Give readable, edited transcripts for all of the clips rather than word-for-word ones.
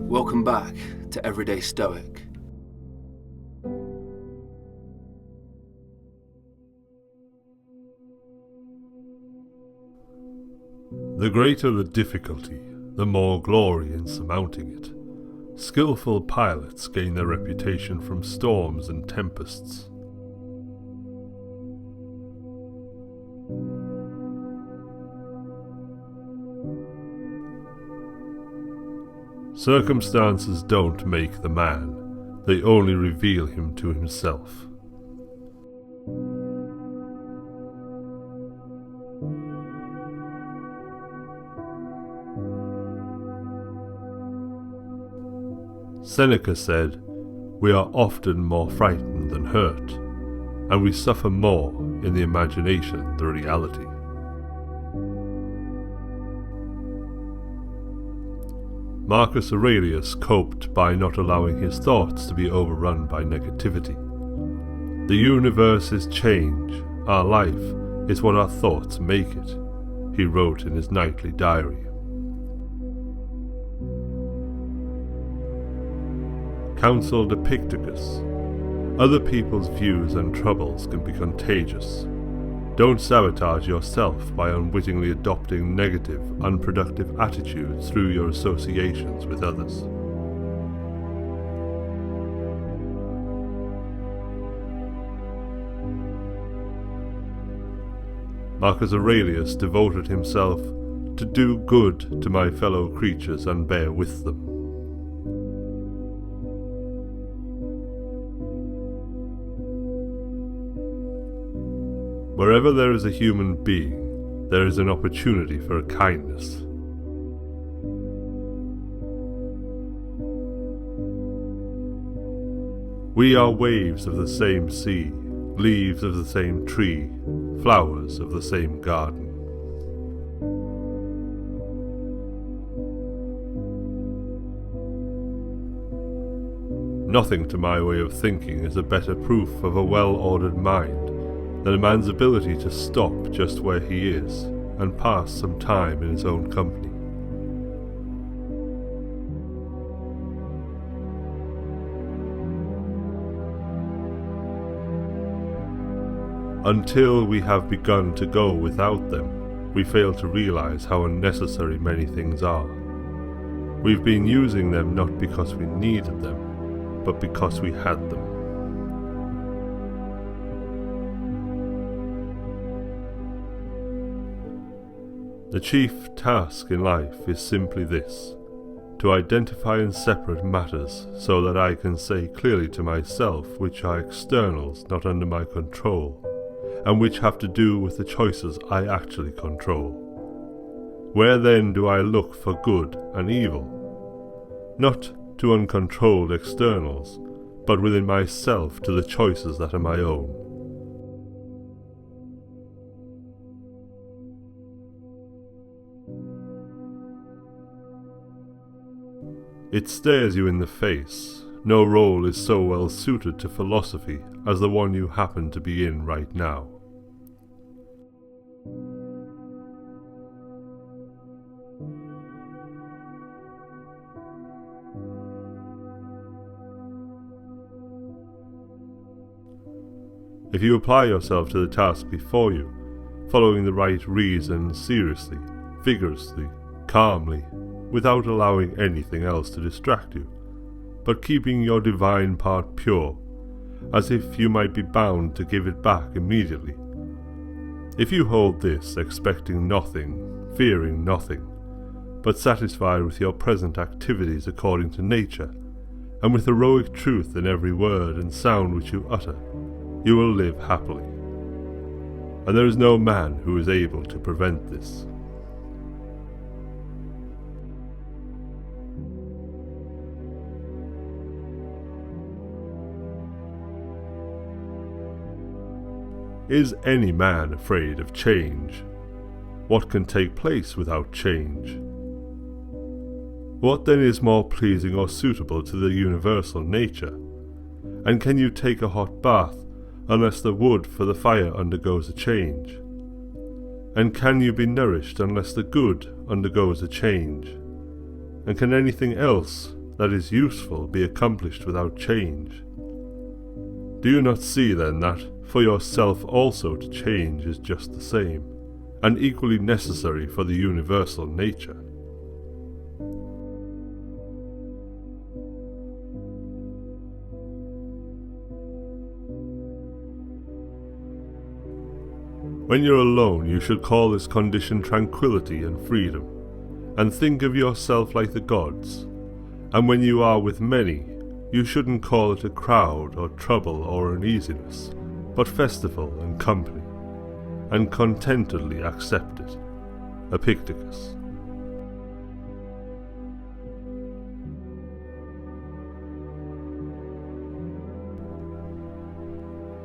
Welcome back to Everyday Stoic. The greater the difficulty, the more glory in surmounting it. Skillful pilots gain their reputation from storms and tempests. Circumstances don't make the man, they only reveal him to himself. Seneca said, "We are often more frightened than hurt, and we suffer more in the imagination than reality." Marcus Aurelius coped by not allowing his thoughts to be overrun by negativity. The universe is change, our life is what our thoughts make it, he wrote in his nightly diary. Counseled Epictetus, "Other people's views and troubles can be contagious. Don't sabotage yourself by unwittingly adopting negative, unproductive attitudes through your associations with others." Marcus Aurelius devoted himself to do good to my fellow creatures and bear with them. Wherever there is a human being, there is an opportunity for a kindness. We are waves of the same sea, leaves of the same tree, flowers of the same garden. Nothing to my way of thinking is a better proof of a well-ordered mind than a man's ability to stop just where he is and pass some time in his own company. Until we have begun to go without them, we fail to realize how unnecessary many things are. We've been using them not because we needed them, but because we had them. The chief task in life is simply this: to identify and separate matters so that I can say clearly to myself which are externals not under my control, and which have to do with the choices I actually control. Where then do I look for good and evil? Not to uncontrolled externals, but within myself to the choices that are my own. It stares you in the face. No role is so well suited to philosophy as the one you happen to be in right now. If you apply yourself to the task before you, following the right reason seriously, vigorously, calmly, without allowing anything else to distract you, but keeping your divine part pure, as if you might be bound to give it back immediately. If you hold this, expecting nothing, fearing nothing, but satisfied with your present activities according to nature, and with heroic truth in every word and sound which you utter, you will live happily. And there is no man who is able to prevent this. Is any man afraid of change? What can take place without change? What then is more pleasing or suitable to the universal nature? And can you take a hot bath unless the wood for the fire undergoes a change? And can you be nourished unless the good undergoes a change? And can anything else that is useful be accomplished without change? Do you not see then that for yourself also to change is just the same, and equally necessary for the universal nature? When you're alone, you should call this condition tranquility and freedom, and think of yourself like the gods. And when you are with many, you shouldn't call it a crowd or trouble or uneasiness, but festival and company, and contentedly accept it. Epictetus.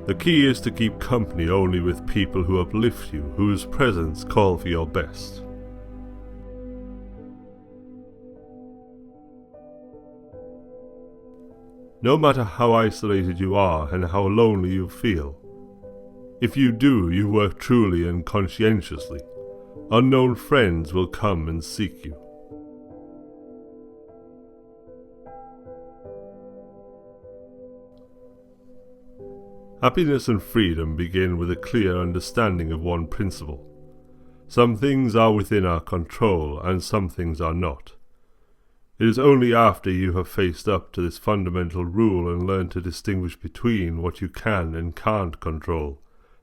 The key is to keep company only with people who uplift you, whose presence call for your best. No matter how isolated you are and how lonely you feel, if you do you work truly and conscientiously, unknown friends will come and seek you. Happiness and freedom begin with a clear understanding of one principle. Some things are within our control and some things are not. It is only after you have faced up to this fundamental rule and learned to distinguish between what you can and can't control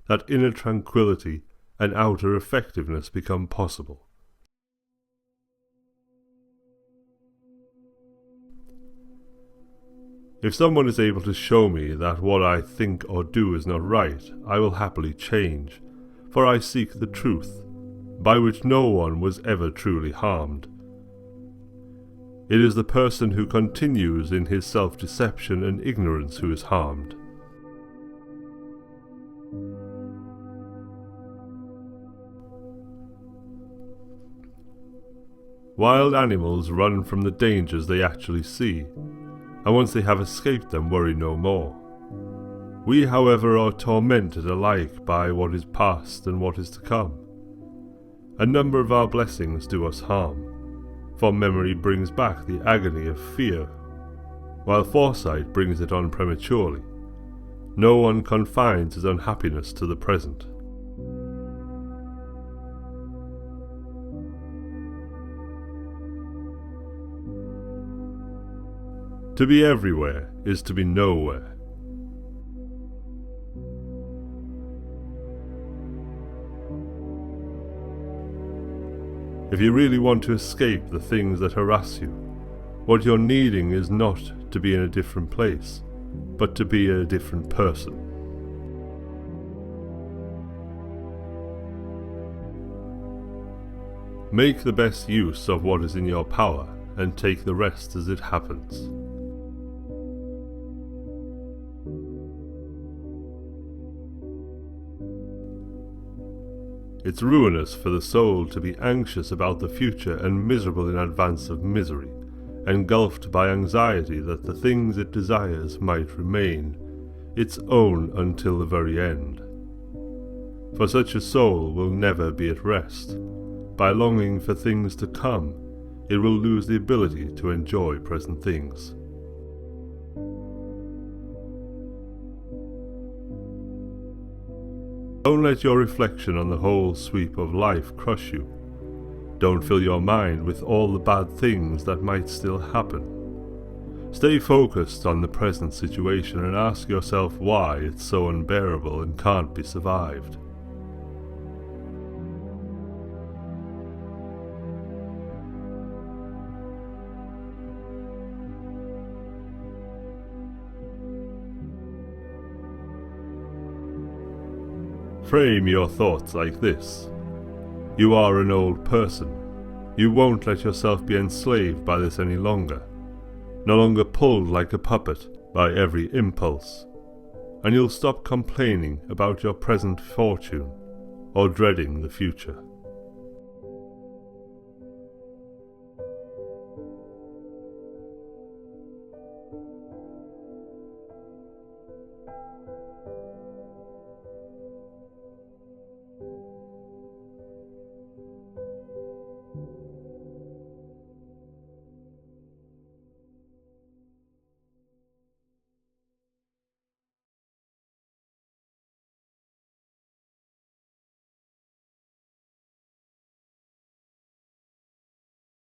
that inner tranquility and outer effectiveness become possible. If someone is able to show me that what I think or do is not right, I will happily change, for I seek the truth, by which no one was ever truly harmed. It is the person who continues in his self-deception and ignorance who is harmed. Wild animals run from the dangers they actually see, and once they have escaped them, worry no more. We, however, are tormented alike by what is past and what is to come. A number of our blessings do us harm, for memory brings back the agony of fear, while foresight brings it on prematurely. No one confines his unhappiness to the present. To be everywhere is to be nowhere. If you really want to escape the things that harass you, what you're needing is not to be in a different place, but to be a different person. Make the best use of what is in your power, and take the rest as it happens. It's ruinous for the soul to be anxious about the future and miserable in advance of misery, engulfed by anxiety that the things it desires might remain its own until the very end. For such a soul will never be at rest. By longing for things to come, it will lose the ability to enjoy present things. Don't let your reflection on the whole sweep of life crush you. Don't fill your mind with all the bad things that might still happen. Stay focused on the present situation and ask yourself why it's so unbearable and can't be survived. Frame your thoughts like this. You are an old person. You won't let yourself be enslaved by this any longer, no longer pulled like a puppet by every impulse, and you'll stop complaining about your present fortune or dreading the future.